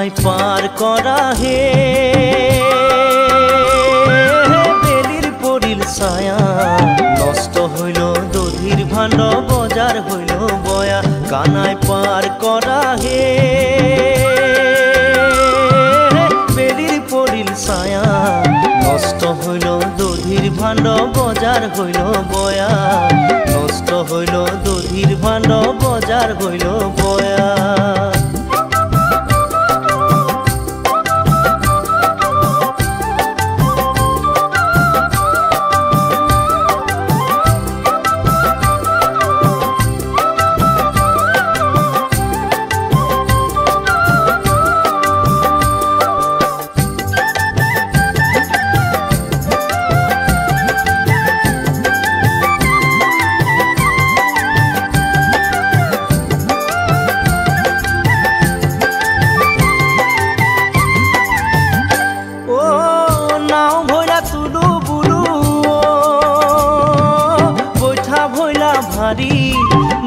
কানাই পার করা হে বেলির পড়িল ছায়া নষ্ট হইল দধির ভাণ্ড বজার হইল বয়া কানাই পার করা হে বেলির পড়িল ছায়া নষ্ট হইল দধির ভাণ্ড বজার হইল বয়া নষ্ট হইল দধির ভাণ্ড বজার হইল বয়া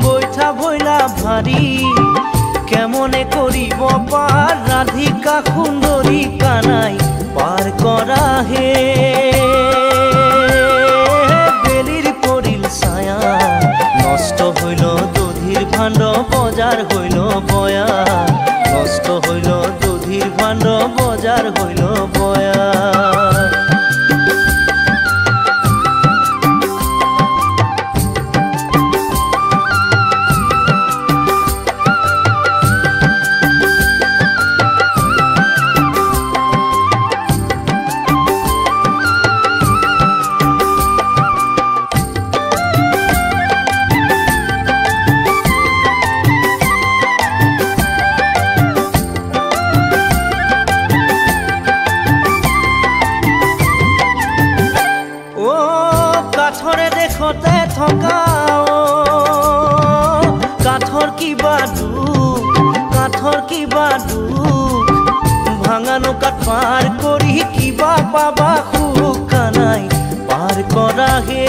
বৈঠা ভইলা ভারী কেমনে করিব পার রাধিকা সুন্দরী কানাই পার করা হে বেলির পড়িল ছায়া নষ্ট হইল দধির ভাণ্ড বজার হইল বয়া নষ্ট হইল দধির ভাণ্ড বজার হইল বয়া কাঠরে দেখতে থকা কাঠর কিবা দুখ ভাঙানো কাঠ পার করি কিবা পাবা সুখ কানাই পার করা হে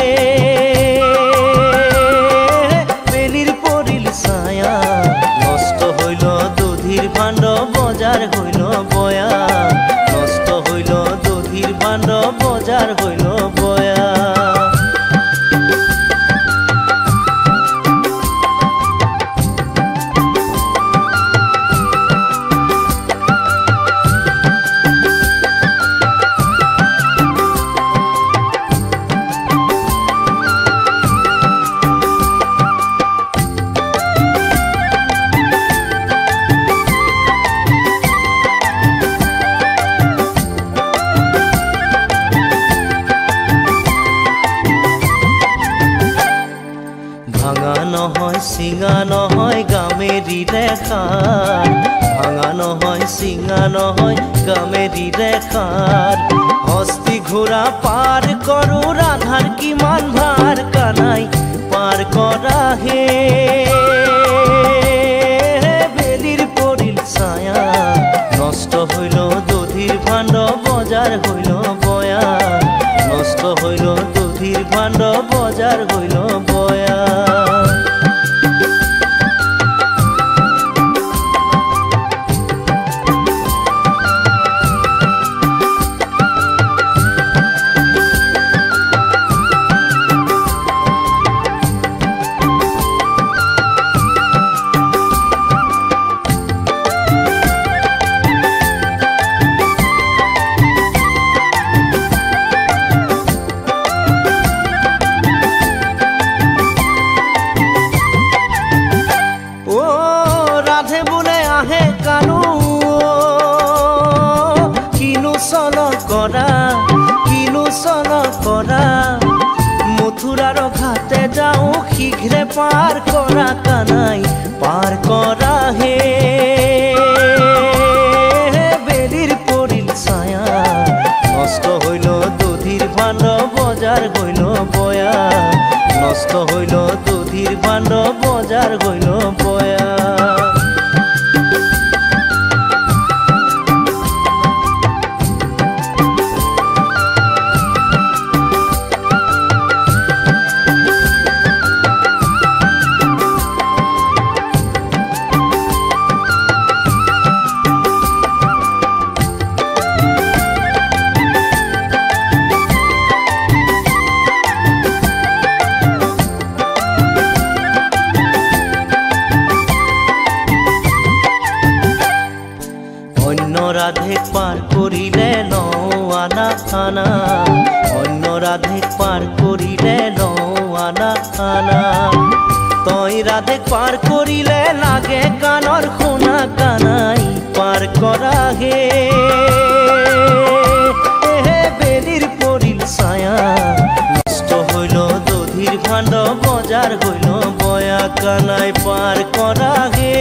বেলির পড়িল ছায়া নষ্ট হইল দধির ভাণ্ড বজার হইল বয়া নষ্ট হইল দধির ভাণ্ড বজার হইল বয়া ভাঙা নহয় চিঙা নহয় গামেরি রেখার ভাঙা নহয় চিঙা নহয় গামেরি রেখার হস্তি ঘোড়া পার করো রাধার কিমান ভার কানাই পার করা হে বেলির পড়িল ছায়া নষ্ট হইল দধির ভাণ্ড বজার হইল বয়া নষ্ট হইল দধির ভাণ্ড বজার হইল বয়া মথুরার ঘাটে যাও শীঘ্রে পার করা কানাই পার করা হে বেলির পড়িল ছায়া নষ্ট হইল দধির ভাণ্ড বজার হইল বয়া নষ্ট হইল দধির ভাণ্ড বজার হইল বয়া অন্য রাধেক পার করিলে নও আনা আনা অন্য রাধেক পার করিলে নও আনা আনা তই রাধেক পার করিলে লাগে কানর খোনা কানাই পার করা হে বেলির পরিল ছায়া নষ্ট হইল দধির ভাণ্ড বজার হইল বয়া কানাই পার করা হে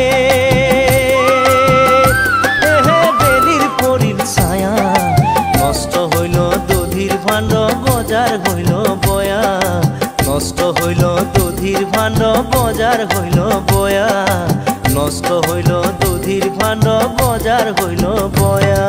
বেলির পরিল ছায়া নষ্ট হইল দধির ভাণ্ড বজার হইল বয়া নষ্ট হইল দধির ভাণ্ড বজার হইল বয়া নষ্ট হইল দধির ভাণ্ড বজার হইল বয়া।